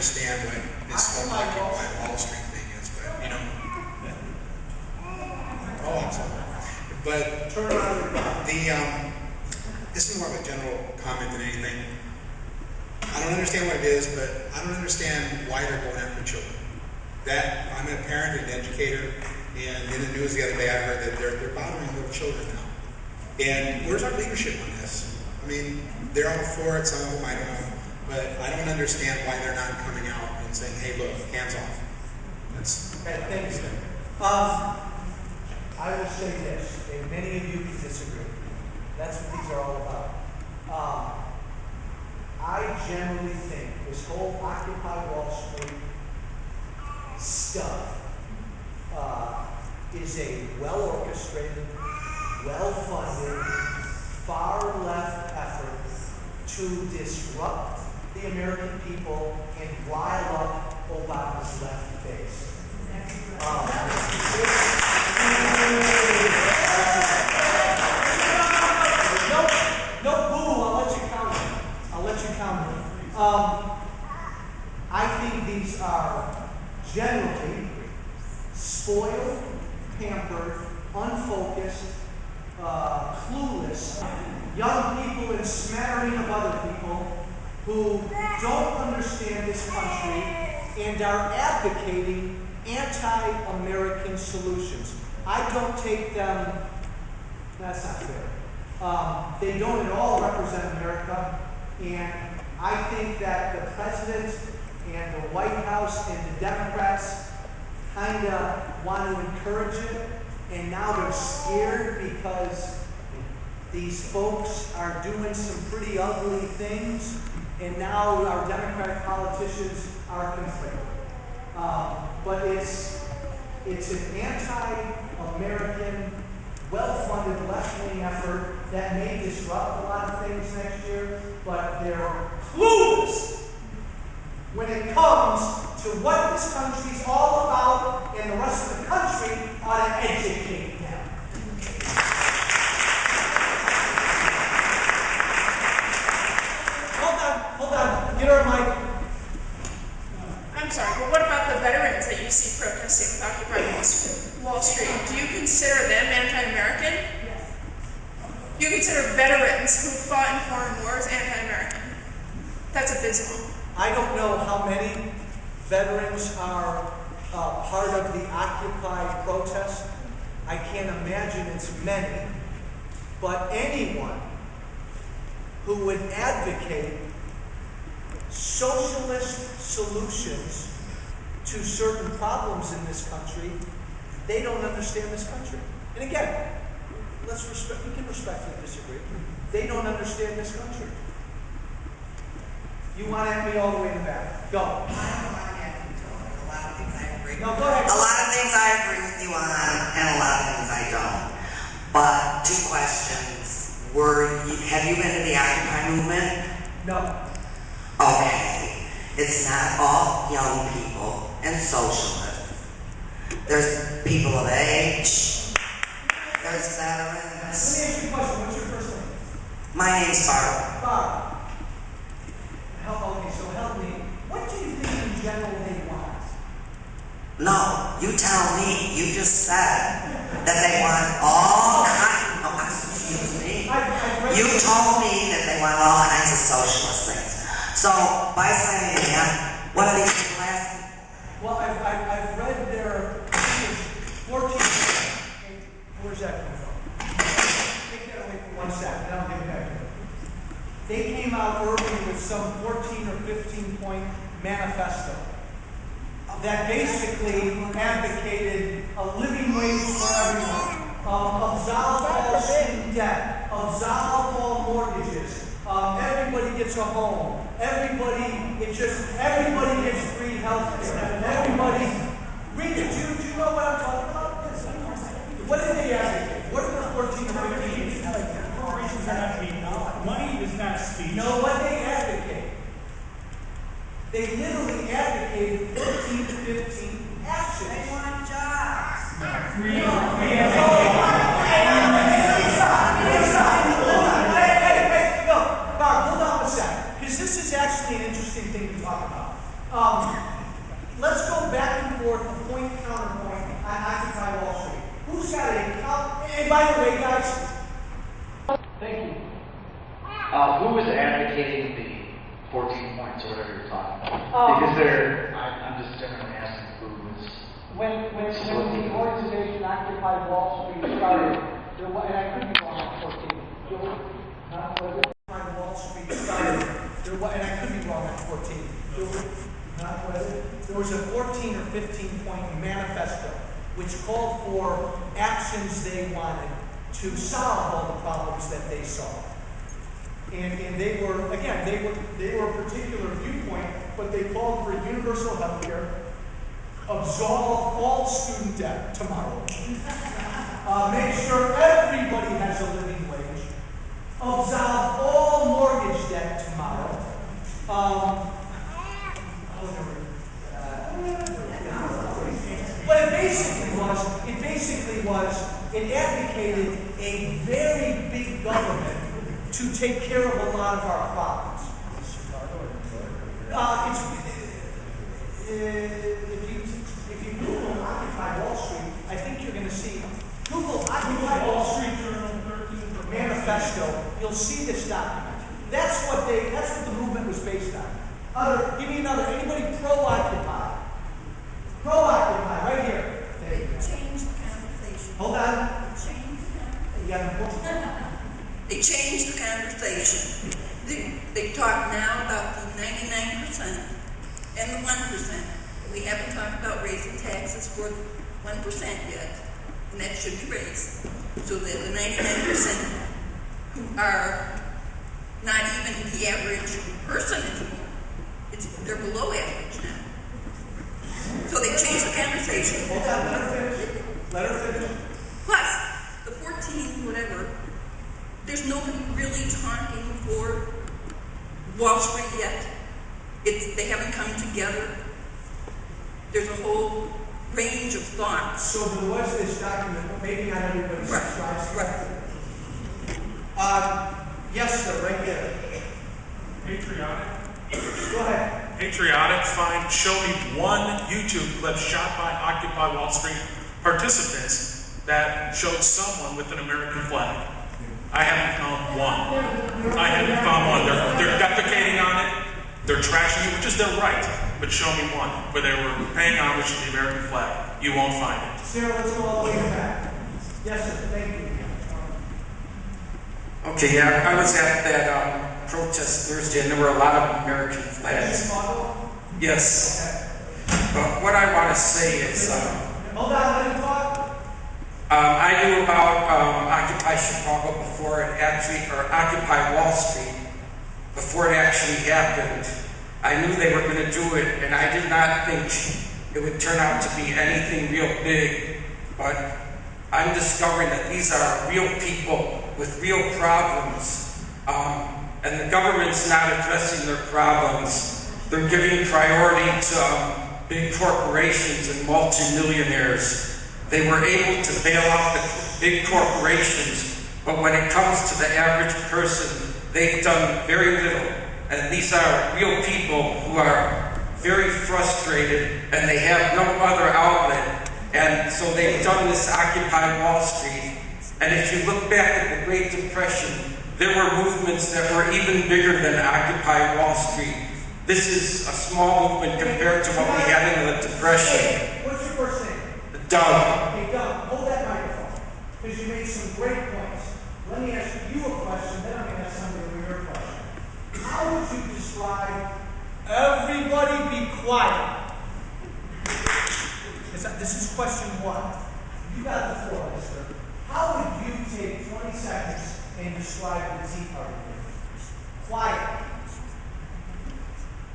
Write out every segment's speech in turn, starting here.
understand what this whole Occupy Wall Street thing is, but you know. Oh, I'm sorry. But turn around. This is more of a general comment than anything. I don't understand what it is, but I don't understand why they're going after children. That I'm a parent and an educator, and in the news the other day I heard that they're bothering little children now. And where's our leadership on this? I mean, they're all for it, some of them I don't know, but I don't understand why they're not coming out and saying, "Hey, look, hands off." That's okay. Thank you. I will say this, and many of you can disagree. That's what these are all about. I generally think this whole Occupy Wall Street stuff is a well-orchestrated, well-funded, far-left effort to disrupt the American people and rile up Obama's left base. No boo, I'll let you count it. I think these are generally spoiled, pampered, unfocused, clueless, young people and smattering of other people who don't understand this country and are advocating anti-American solutions. I don't take them, that's not fair. They don't at all represent America, and I think that the president and the White House and the Democrats kind of want to encourage it, and now they're scared because these folks are doing some pretty ugly things, and now our Democratic politicians are conflicted. But it's an anti-American, well-funded left-wing effort that may disrupt a lot of things next year, but they're clueless when it comes to what this country's all about, and the rest of the country ought to educate them. Hold on, get her a mic. I'm sorry, but what about the veterans that you see protesting with Occupy Wall Street? Do you consider them anti-American? Yes. Do you consider veterans who fought in foreign wars anti-American? That's abysmal. I don't know how many veterans are part of the Occupy protest. I can't imagine it's many. But anyone who would advocate socialist solutions to certain problems in this country, they don't understand this country. And again, we can respectfully disagree. They don't understand this country. You want at me all the way in the back. Go. I don't want to get into it. A lot of things I agree. No, go ahead. A lot of things I agree with you on, and a lot of things I don't. But two questions. Have you been to the Occupy movement? No. Okay. It's not all young people and socialists. There's people of age. There's veterans. Let me ask you a question. What's your first name? My name's Barb. Barb. Okay, so help me. What do you think in general they want? No, you tell me. You just said that they want all kinds. Oh, excuse me. You told me that they want all kinds of socialist things. So, by saying that, what are these people asking? Well, I've read their 14. Where's that coming from? Take that away for 1 second, then I'll give it back to you. They came out early with some 14 or 15-point manifesto that basically advocated a living wage for everyone, absolve all student debt, absolve all mortgages, everybody gets a home, everybody gets free health care, everybody. Read it, do you know what I'm talking about? What did they advocate? What are the 14 or 15? Corporations are not being money does not speak. No, what they advocate. They literally advocated 14 to 15 actions. They want jobs. Bob, hold on a second. Because this is actually an interesting thing to talk about. Let's go back and forth, point, counterpoint, on Occupy Wall Street. Who's got a count? And by the way, guys, Thank you. Who was advocating the 14 points or whatever you're talking about? Because I'm just generally asking who was. When the organization Occupy Wall Street started, there was, and I could be wrong on 14. Occupy Wall Street started, and I could be wrong on 14. There was a 14 or 15 point manifesto which called for actions they wanted to solve all the problems that they saw. And they were, again, they were a particular viewpoint, but they called for universal health care, absolve all student debt tomorrow, make sure everybody has a living wage, absolve all mortgage debt tomorrow, but it basically was, it advocated a very big government to take care of a lot of our problems. If you Google Occupy Wall Street, I think you're going to see, Google Occupy Wall Street manifesto, you'll see this document. That's what the movement was based on. Give me another, anybody pro-Occupy? Pro-Occupy, right here. Change the conversation. Hold on. Change the conversation. You got an important. They changed the conversation. They talk now about the 99% and the 1%. We haven't talked about raising taxes for 1% yet, and that should be raised. So that the 99% who are not even the average person anymore, they're below average now. So they changed the conversation. Hold on, let her finish. Plus, the 14, whatever, there's nobody really talking for Wall Street yet. They haven't come together. There's a whole range of thoughts. So there was this document, but maybe not everybody subscribes to it. Yes, sir, right there. Patriotic. Go ahead. Patriotic, fine. Show me one YouTube clip shot by Occupy Wall Street participants that showed someone with an American flag. I haven't found one. They're defecating on it. They're trashing it, which is their right. But show me one where they were paying homage to the American flag. You won't find it. Sarah, let's go all the way back. Yes, sir. Thank you. Okay, yeah, I was at that protest Thursday, and there were a lot of American flags. Yes. But what I want to say is, hold on, let him talk. I knew about Occupy Chicago before it actually, or Occupy Wall Street, before it actually happened. I knew they were going to do it, and I did not think it would turn out to be anything real big. But I'm discovering that these are real people with real problems, and the government's not addressing their problems. They're giving priority to big corporations and multimillionaires. They were able to bail out the big corporations, but when it comes to the average person, they've done very little. And these are real people who are very frustrated, and they have no other outlet. And so they've done this Occupy Wall Street. And if you look back at the Great Depression, there were movements that were even bigger than Occupy Wall Street. This is a small movement compared to what we had in the Depression. Hey, what's your first name? Doug. Hey, Doug, hold that microphone, because you made some great points. Let me ask you a question, then I'm going to ask somebody over your question. How would you describe, everybody be quiet? This is question one. You got the floor, mister. How would you take 20 seconds and describe the Tea Party movement? Quiet.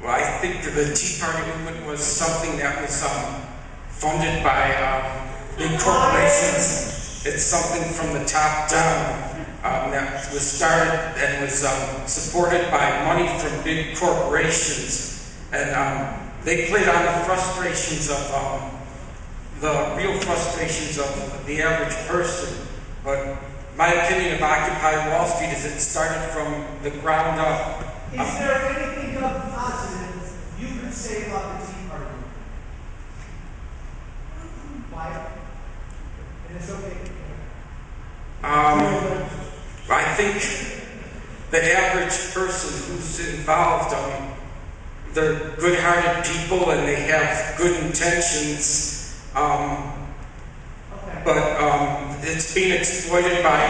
Well, I think the Tea Party movement was something that was funded by big corporations. It's something from the top down that was started and was supported by money from big corporations. And they played on the frustrations of the real frustrations of the average person. But my opinion of Occupy Wall Street is it started from the ground up. Is there anything of positive you could say say about the Tea Party? Why? And it's okay. I think the average person who's involved, they're good-hearted people and they have good intentions, but it's being exploited by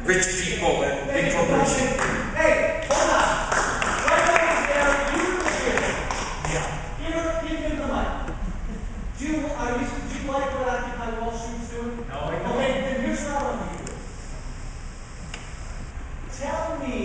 rich people and big corporations. Hey, hold on. Right over there, you here. Give me the mic. Do you like what Occupy Wall Street's doing? No, I don't. Okay, then here's what I want you to do. Tell me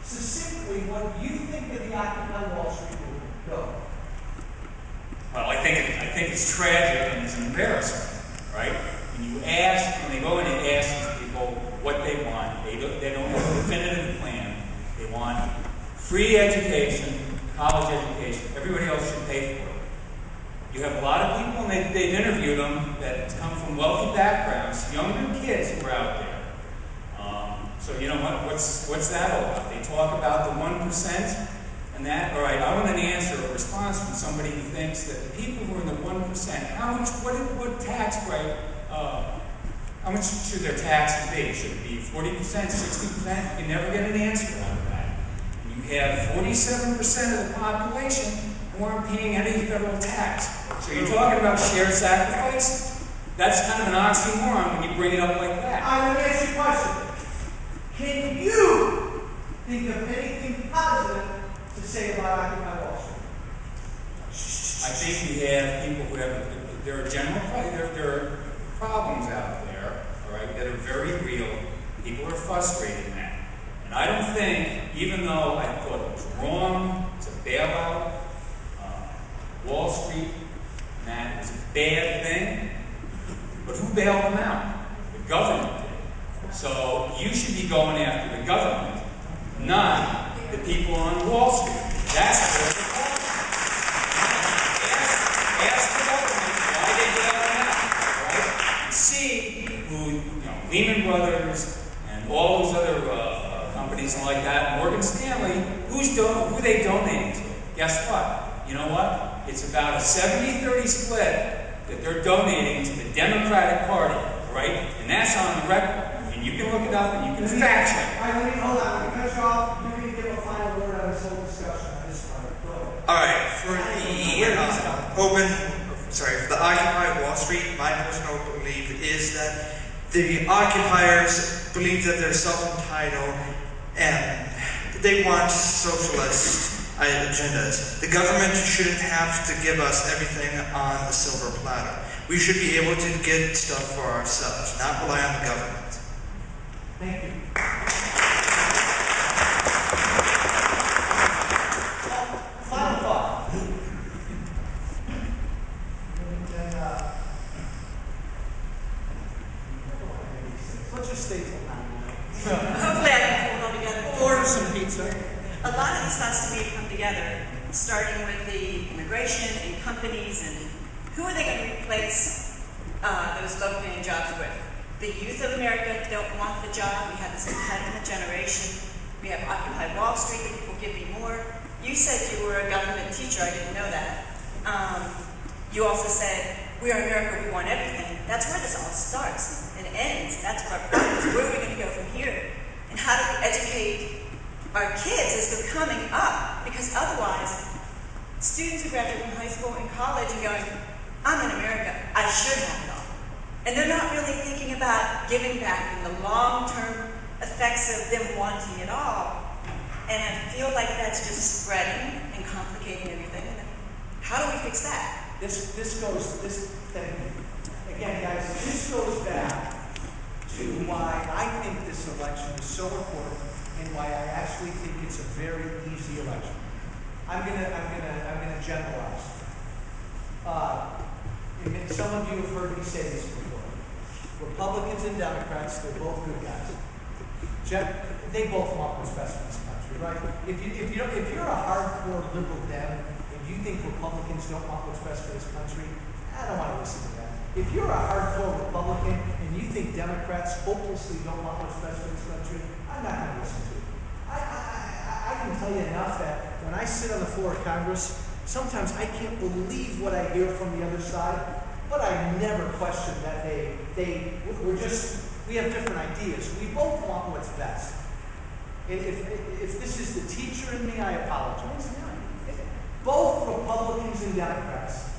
succinctly what you think of the Occupy Wall Street movement. Go. Well, I think it's tragic and it's an embarrassment, right? When they go in and ask these people what they want, they don't have a definitive plan. They want free education, college education. Everybody else should pay for it. You have a lot of people, and they've interviewed them that come from wealthy backgrounds, younger kids who are out there. So you know what's that all about? They talk about the 1%. And that, all right, I want an answer, a response from somebody who thinks that the people who are in the 1%, what tax rate, how much should their tax be? Should it be 40%, 60%? You can never get an answer out of that. You have 47% of the population who aren't paying any federal tax. So you're talking about shared sacrifice? That's kind of an oxymoron when you bring it up like that. I'm going to ask you a question. Can you think of anything positive to say about Occupy Wall Street? I think you have people who have, there are problems out there, all right, that are very real. People are frustrated in that. And I don't think, even though I thought it was wrong, it's a bailout, Wall Street, and that is a bad thing, but who bailed them out? The government did. So you should be going after the government, not the people on Wall Street. That's where the problem is. Ask the government why they bailed them out, right? And see who, Lehman Brothers and all those other companies like that, Morgan Stanley, who they donating to. Guess what? You know what? It's about a 70-30 split that they're donating to the Democratic Party, right? And that's on the record. And you can look it up and you can fact check. All right, hold on. Let me cut you off. You're going to give a final word on this whole discussion. I just want to go ahead. All right, for the Occupy Wall Street, my personal belief is that the occupiers believe that they're self-entitled and they want socialist agendas. The government shouldn't have to give us everything on a silver platter. We should be able to get stuff for ourselves, not rely on the government. Thank you. Final thought. Let's just stay till now. Hopefully I can pull it all together. Order some pizza. A lot of this has to be come together, starting with the immigration and companies and who are they going to replace those low-paying jobs with? The youth of America don't want the job. We have this entitlement generation. We have Occupy Wall Street, that people give me more. You said you were a government teacher. I didn't know that. You also said, we are America, we want everything. That's where this all starts and ends. That's what our problem is. Where are we going to go from here? And how do we educate our kids as they're coming up? Because otherwise, students who graduate from high school and college and going, I'm in America, I should have it all. And they're not really thinking about giving back and the long-term effects of them wanting it all. And I feel like that's just spreading and complicating everything. And how do we fix that? Again, guys, this goes back to why I think this election is so important and why I actually think it's a very easy election. I'm gonna generalize. And some of you have heard me say this before. Republicans and Democrats, they're both good guys. They both want what's best for this country, right? If you're a hardcore liberal Dem and you think Republicans don't want what's best for this country, I don't want to listen to that. If you're a hardcore Republican and you think Democrats hopelessly don't want what's best for this country, I'm not going to listen to it. I can tell you enough that when I sit on the floor of Congress, sometimes I can't believe what I hear from the other side, but I never question that we have different ideas. We both want what's best. And if this is the teacher in me, I apologize. Both Republicans and Democrats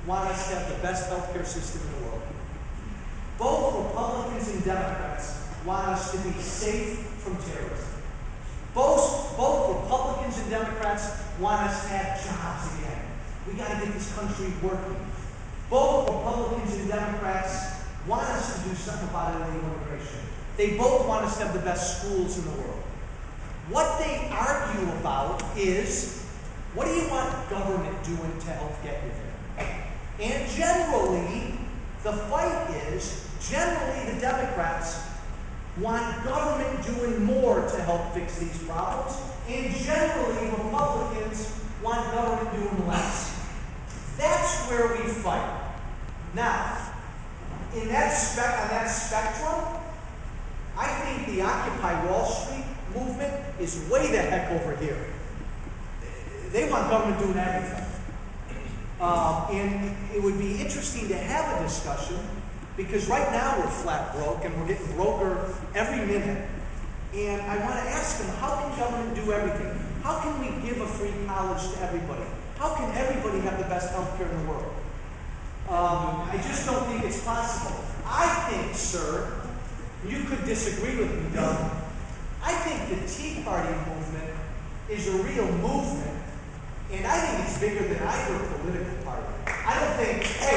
want us to have the best healthcare system in the world. Both Republicans and Democrats want us to be safe from terrorism. Both Republicans and Democrats want us to have jobs again. We got to get this country working. Both Republicans and Democrats want us to do something about illegal immigration. They both want us to have the best schools in the world. What they argue about is, what do you want government doing to help get you there? And generally, the fight is, generally the Democrats want government doing more to help fix these problems, and generally Republicans want government doing less. That's where we fight. Now, on that spectrum, I think the Occupy Wall Street movement is way the heck over here. They want government doing everything. And it would be interesting to have a discussion, because right now we're flat broke and we're getting broker every minute. And I want to ask them, how can government do everything? How can we give a free college to everybody? How can everybody have the best health care in the world? I just don't think it's possible. I think, sir, you could disagree with me, Doug, I think the Tea Party movement is a real movement, and I think it's bigger than either political party. I don't think, hey,